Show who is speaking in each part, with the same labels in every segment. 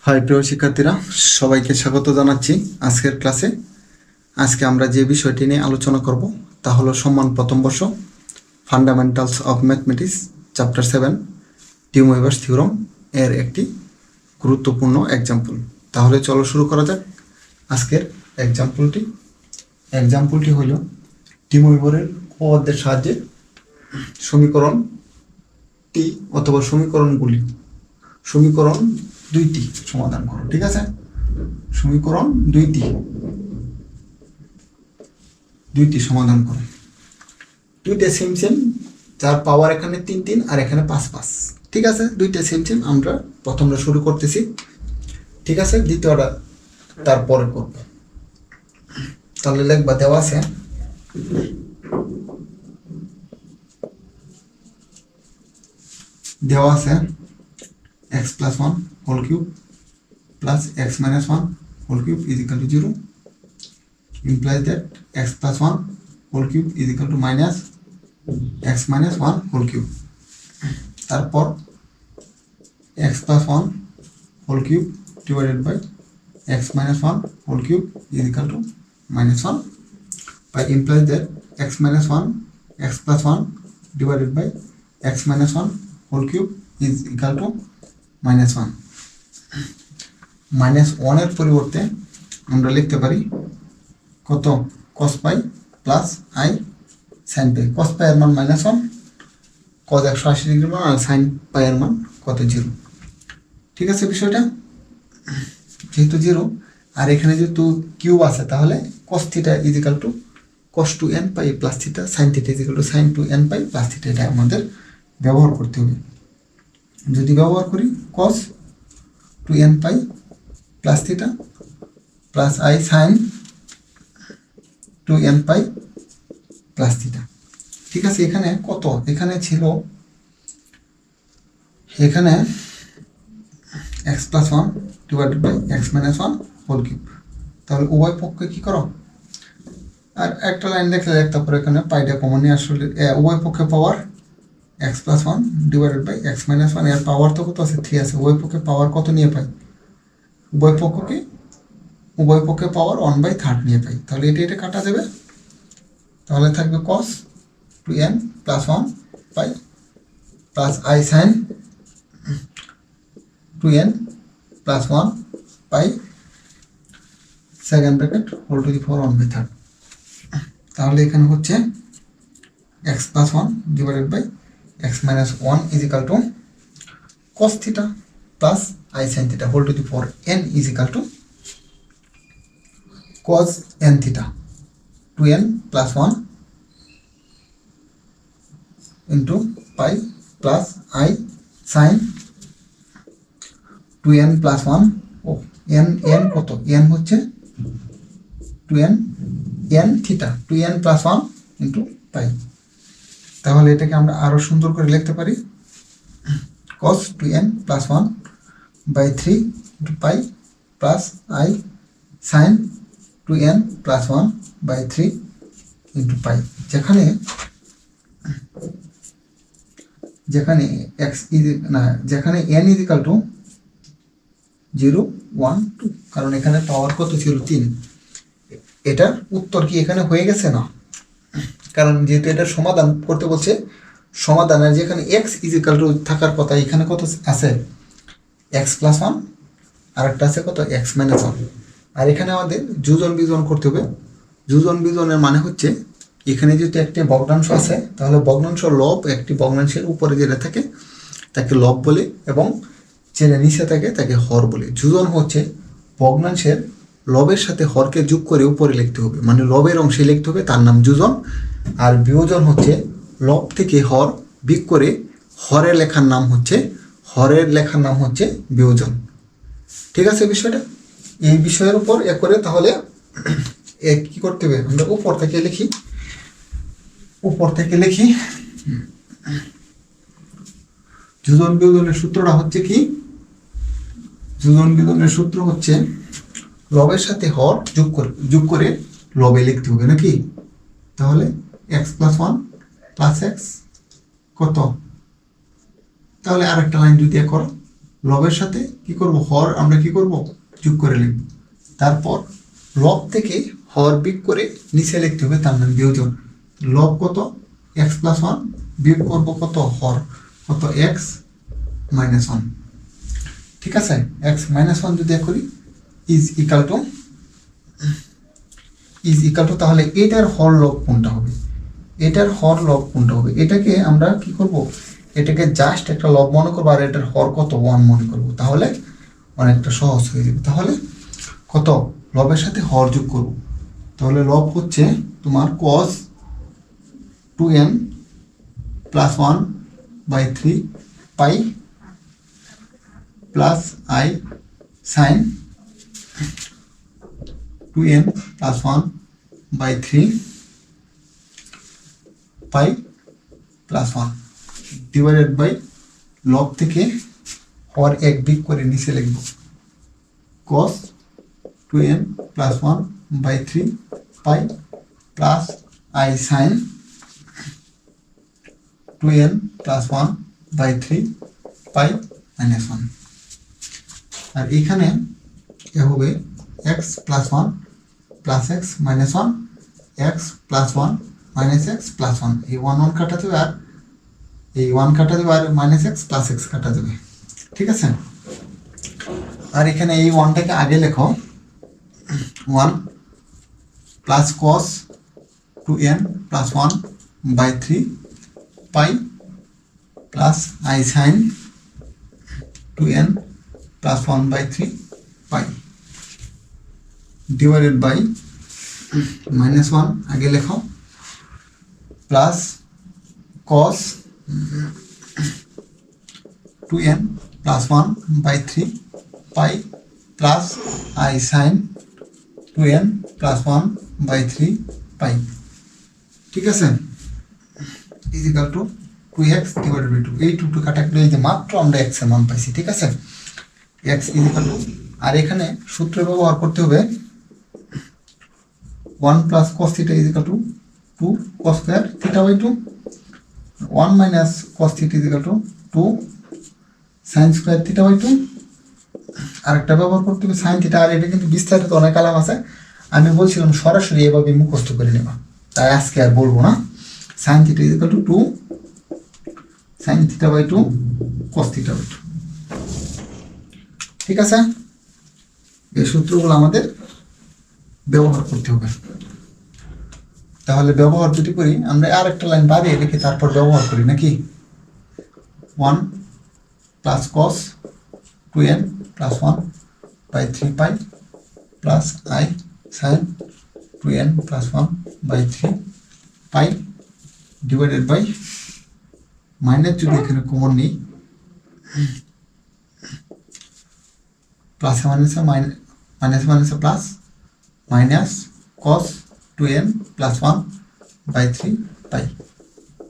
Speaker 1: High প্রিয় শিক্ষার্থীরা, সবাইকে স্বাগত জানাচ্ছি আজকের ক্লাসে। আজকে আমরা যে বিষয়টি নিয়ে আলোচনা করব তা হলো সম্মান প্রথম বর্ষ, fundamentals of mathematics chapter 7 De Moivre's theorem এর একটি গুরুত্বপূর্ণ এক্সাম্পল। তাহলে চলো শুরু করা যাক আজকের এক্সাম্পলটি হলো ডি মুইভারের উপপাদ্যের সাহায্যে সমীকরণটি অথবা সমীকরণ দুইটি সমাধান করো। ঠিক আছে, সমীকরণ দুইটি সমাধান করো। দুইটা সেম যার পাওয়ার এখানে 3 আর এখানে 5 ঠিক আছে, দুইটা সেম আমরা প্রথমটা শুরু করতেছি। ঠিক আছে, দ্বিতীয়টা তারপরে করব। তাহলে লিখবা দেওয়া আছে x plus 1 whole cube plus x minus 1 whole cube is equal to 0 implies that x plus 1 whole cube is equal to minus x minus 1 whole cube. তারপর x plus 1 whole cube divided by x minus 1 whole cube is equal to minus 1 by implies that x minus 1 x plus 1 divided by x minus 1 whole cube is equal to -1 এর পরিবর্তে আমরা লিখতে পারি কত cos pi plus i sin pi. cos পাই এর মান -1, cos 180 degree মান, আর sin পাই এর মান কত 0। ঠিক আছে, বিষয়টা যেহেতু 0 আর এখানে যেহেতু কিউব আছে তাহলে cos theta is equal to cos 2n pi plus theta, sin theta is equal to sin 2n pi plus theta. এটা আমাদের ব্যবহার করতে হবে। যদি ব্যবহার করি cos 2n pi plus theta plus i sin 2n pi plus theta. ঠিক আছে, এখানে কত, এখানে ছিল এখানে x plus 1 divided by x minus 1 whole cube। তাহলে উভয় পক্ষে কি করো, আর একটা লাইন দেখলে তারপরে এখানে পাইটা কমন নিয়ে আসলে উভয় পক্ষে পাওয়ার x plus 1 divided by x minus 1 এর পাওয়ার তো কত আছে 3 আছে। উভয় পক্ষে পাওয়ার কত নিয়ে পাই, উভয় পক্ষে পাওয়ার 1/3 নিয়ে পাই। তাহলে এটা কাটা যাবে, তাহলে থাকবে cos 2n plus 1 pi plus i sin 2n plus 1 pi second bracket whole to the power 1/3। তাহলে এখানে হচ্ছে x plus 1 divided by x minus 1 is equal to cos theta plus i sin theta whole to the power n is equal to cos n theta 2n plus 1 into pi plus i sin 2n plus 1 n কত, n হচ্ছে 2n n theta 2n plus 1 into pi। তাহলে এটাকে আমরা আরো সুন্দর করে লিখতে পারি cos 2n plus 1 by 3 into pi plus i sin 2n plus 1 by 3 into pi। যেখানে n is equal to 0 1 2, কারণ এখানে পাওয়ার কত ছিল 3। এটার উত্তর কি এখানে হয়ে গেছে না, কারণ যেহেতু এটা সমাধান করতে বলছে, সমাধানের যেখানে x ইজ ইকুয়াল টু থাকার কথা এখানে কত আছে x প্লাস 1 আর একটা আছে কত x মাইনাস 1। আর এখানে আমাদের যোজন বিজন করতে হবে। যোজন বিজনের মানে হচ্ছে এখানে যেহেতু একটি ভগ্নাংশ আছে তাহলে ভগ্নাংশ লব একটি ভগ্নাংশের উপরে যেটা থাকে তাকে লব বলে এবং যেটা নিচে থাকে তাকে হর বলে। যোজন হচ্ছে ভগ্নাংশের লবের সাথে হরকে যোগ করে উপরে লিখতে হবে, মানে লবের অংশে লিখতে হবে, তার নাম যোজন। আর বিয়োজন হচ্ছে লব থেকে হর বিয়োগ করে হরের লেখার নাম হচ্ছে বিয়োজন। ঠিক আছে, বিষয়টা এই বিষয়ের উপর করে তাহলে কি করতে হবে, আমরা উপর থেকে লিখি যোজন বিয়োজনের সূত্রটা হচ্ছে কি, যোজন বিয়োজনের সূত্র হচ্ছে লবের সাথে হর যোগ করে লবে লিখতে হবে নাকি। তাহলে x plus 1 plus x কত, তাহলে আরেকটা লাইন যদি করো লবের সাথে কি করব, হর আমরা কি করব, যোগ করে লিখব। তারপর লব থেকে হর বিয়োগ করে নিচে লিখতে হবে, তার মানে বিয়োজন। লব কত, এক্স প্লাস ওয়ান, বিয়োগ করবো কত, হর কত, এক্স মাইনাস ওয়ান। ঠিক আছে, এক্স মাইনাস ওয়ান যদি করি ইজ ইকাল টু তাহলে এটার হর লব কোনটা হবে, এটার হর লব কোনটা হবে, এটাকে আমরা কি করব, এটাকে জাস্ট একটা লব মনে করবো আর এটার হর কত, ওয়ান মনে করবো, তাহলে অনেকটা সহজ হয়ে যাবে। তাহলে কত, লবের সাথে হর যোগ করব, তাহলে লব হচ্ছে তোমার cos 2n plus 1/3 pi plus i sine 2n plus 1/3 pi plus 1 divided by লব থেকে হর এক বিয়োগ করে নিচে লিখব cos 2n plus 1/3 pi plus i sine 2n plus 1/3 pi minus 1। আর এখানে এ হবে x plus 1 plus x minus 1, x plus 1 minus x plus 1, এই 1 কাটা যাবে আর এই 1 কাটা যাবে আর মাইনাস এক্স প্লাস এক্স কাটা যাবে। ঠিক আছে, আর এখানে এই 1টাকে আগে লেখো, 1 plus cos 2n plus 1/3 pi plus i sine 2n plus 1/3 pi divided by minus 1 আগে লেখো plus cos 2n plus 1/3 pi plus i sine 2n plus 1/3 pi. ঠিক আছে, is equal two 2x divided by 2, এই 2 কাটা গেলে এই যে মাত্র আমরা x এর মান পাইছি। ঠিক আছে, x ইজিক্যাল টু, আর এখানে সূত্র ব্যবহার করতে হবে 1 plus cos theta is equal to 2 cos square theta by 2, 1 minus cos theta is equal to 2 sin square theta by 2। আরেকটা ব্যবহার করতে হবে sin থিটা, আর এটা কিন্তু বিস্তারিত অনেক আলাম আছে, আমি বলছিলাম সরাসরি এভাবে মুখস্থ করে নেবা, তাই আজকে আর বলবো না। sin theta is equal to 2 sin theta by 2 cos theta by 2। ঠিক আছে, এই সূত্রগুলো আমাদের ব্যবহার করতে হবে। তাহলে ব্যবহার যদি করি আমরা আর একটা লাইন বাড়িয়ে লিখে তারপর ব্যবহার করি নাকি, 1 plus cos 2n plus 1/3 pi plus i sine 2n plus 1/3 pi divided by minus, যদি এখানে কমন নেই প্লাস মাইনাসে মাইনাস মাইনাসে plus minus cos 2n plus 1/3 pi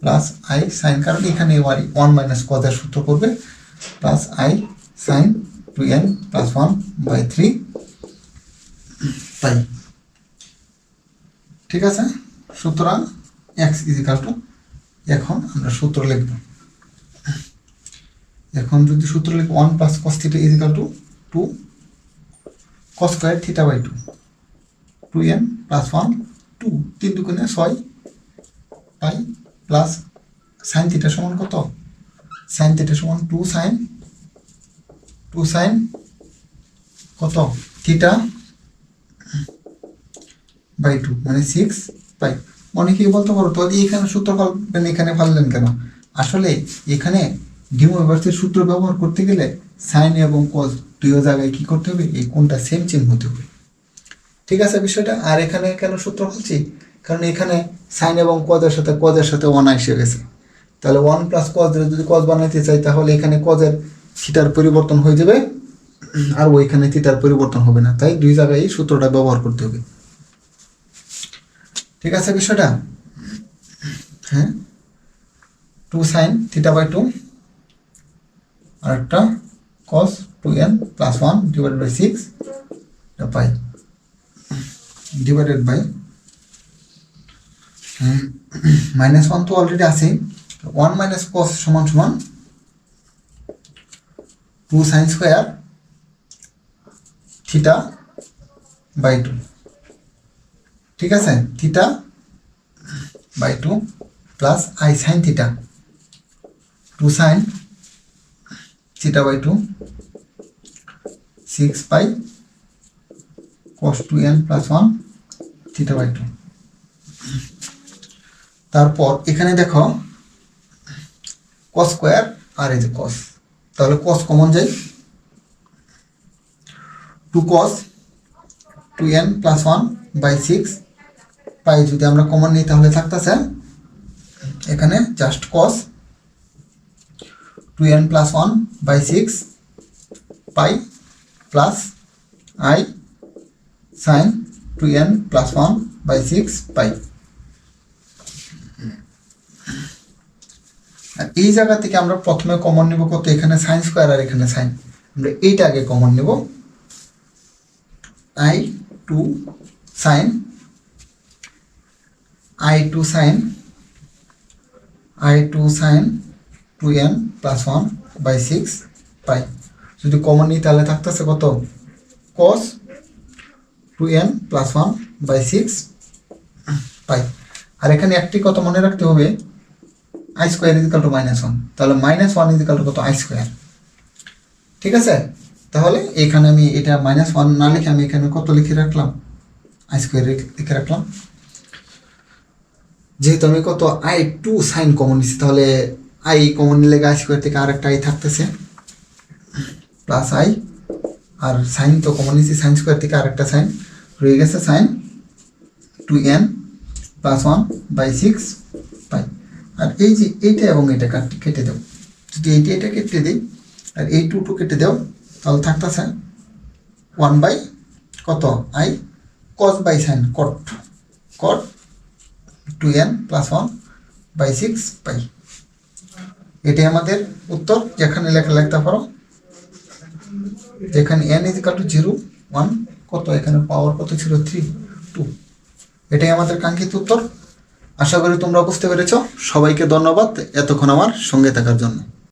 Speaker 1: plus i sine, কারণ এখানে 1 মাইনাস cos এর সূত্র করবে, plus i sine 2n plus 1/3 pi. ঠিক আছে, সুতরাং x ইজিক্যাল টু, এখন আমরা সূত্র লিখব, এখন যদি সূত্র লিখব 1 plus cos theta is equal to 2 cos square theta by 2, 2n plus 1 2 3 দুগুণে 6 পাই প্লাস সাইন থিটা সমান কত, সাইন থিটা সমান 2 সাইন কত থিটা বাই 2 মানে 6 পাই। অনেকেই বলতে পারো তো এখানে সূত্র পাবেন, এখানে পারলেন কেন? আসলে এখানে ডিমোভার্সের সূত্র ব্যবহার করতে গেলে সাইন এবং কজ দুই জায়গায় কি করতে হবে, এই কোনটা সেম হতে হবে। ঠিক আছে বিষয়টা। আর এখানে কেন সূত্র বলছি, কারণ এখানে সাইন এবং কজের সাথে 1 এসে গেছে, তাহলে 1 প্লাস কজ যদি কজ বানাইতে চাই তাহলে এখানে কজের থিটার পরিবর্তন হয়ে যাবে আর ওইখানে থিটার পরিবর্তন হবে না, তাই দুই জায়গায় এই সূত্রটা ব্যবহার করতে হবে। ঠিক আছে বিষয়টা, হ্যাঁ 2 সাইন থিটা বাই 2 আর একটা cos 2n plus 1 divided by 6 pi divided by minus 1 তো অলরেডি আছে, 1 মাইনাস cos সমান সমান 2 সাইন স্কোয়ার থিটা বাই 2, ঠিক আছে, theta by 2 plus i sine theta, 2 sine theta by 2, 6 pi cos 2n plus 1 theta by 2। তারপর এখানে দেখো cos square আর এই যে cos, তাহলে cos কমন যায়, 2 cos 2n plus 1 by 6 pi যদি আমরা কমন নিই তাহলে থাকতেছে এখানে just cos 2n plus 1 by 6 pi plus i sine 2n plus 1 by 6 pi. আর এই জায়গা থেকে আমরা প্রথমে কমন নেব কত, এখানে সাইন স্কোয়ার আর এখানে সাইন, আমরা এইটা আগে কমন নেব, i to sine 2n plus 1 by 6 pi, যদি কমন নিই তাহলে থাকতেছে কত, cos 2n plus 1 by 6 pi. আর এখানে একটি কথা মনে রাখতে হবে, আই স্কোয়ার ইজিক্যাল টু -1, তাহলে -1 ইজিক্যাল টু কত, আই স্কোয়ার, ঠিক আছে। তাহলে এখানে আমি এটা -1 না লিখে আমি এখানে কত লিখে রাখলাম, আই স্কোয়ার লিখে রাখলাম। যেহেতু আমি কত আই 2 সাইন কমন নিচ্ছি, তাহলে আই কমন নিলে আই স্কোয়ার থেকে আরেকটা আই থাকতেছে প্লাস আই, আর সাইন তো কমন নিচ্ছি, সাইন স্কোয়ার থেকে আরেকটা সাইন রয়ে গেছে, sign 2n plus 1 by 6 pi. আর এই যে এইটা এবং এটা কেটে দাও, যদি এটা কেটে দিই আর এই 2 কেটে দাও তাহলে থাকতেছে 1 বাই কত, i cos by sine cot 2n plus 1 by 6 pi. এটাই আমাদের উত্তর, যেখানে লেখা লিখতে পারো, যেখানে n ইজিক্যাল টু 0 1 কত, এখানে পাওয়ার কত ছিল 3 2, এটাই আমাদের কাঙ্ক্ষিত উত্তর। আশা করি তোমরা বুঝতে পেরেছ। সবাইকে ধন্যবাদ এতক্ষণ আমার সঙ্গে থাকার জন্য।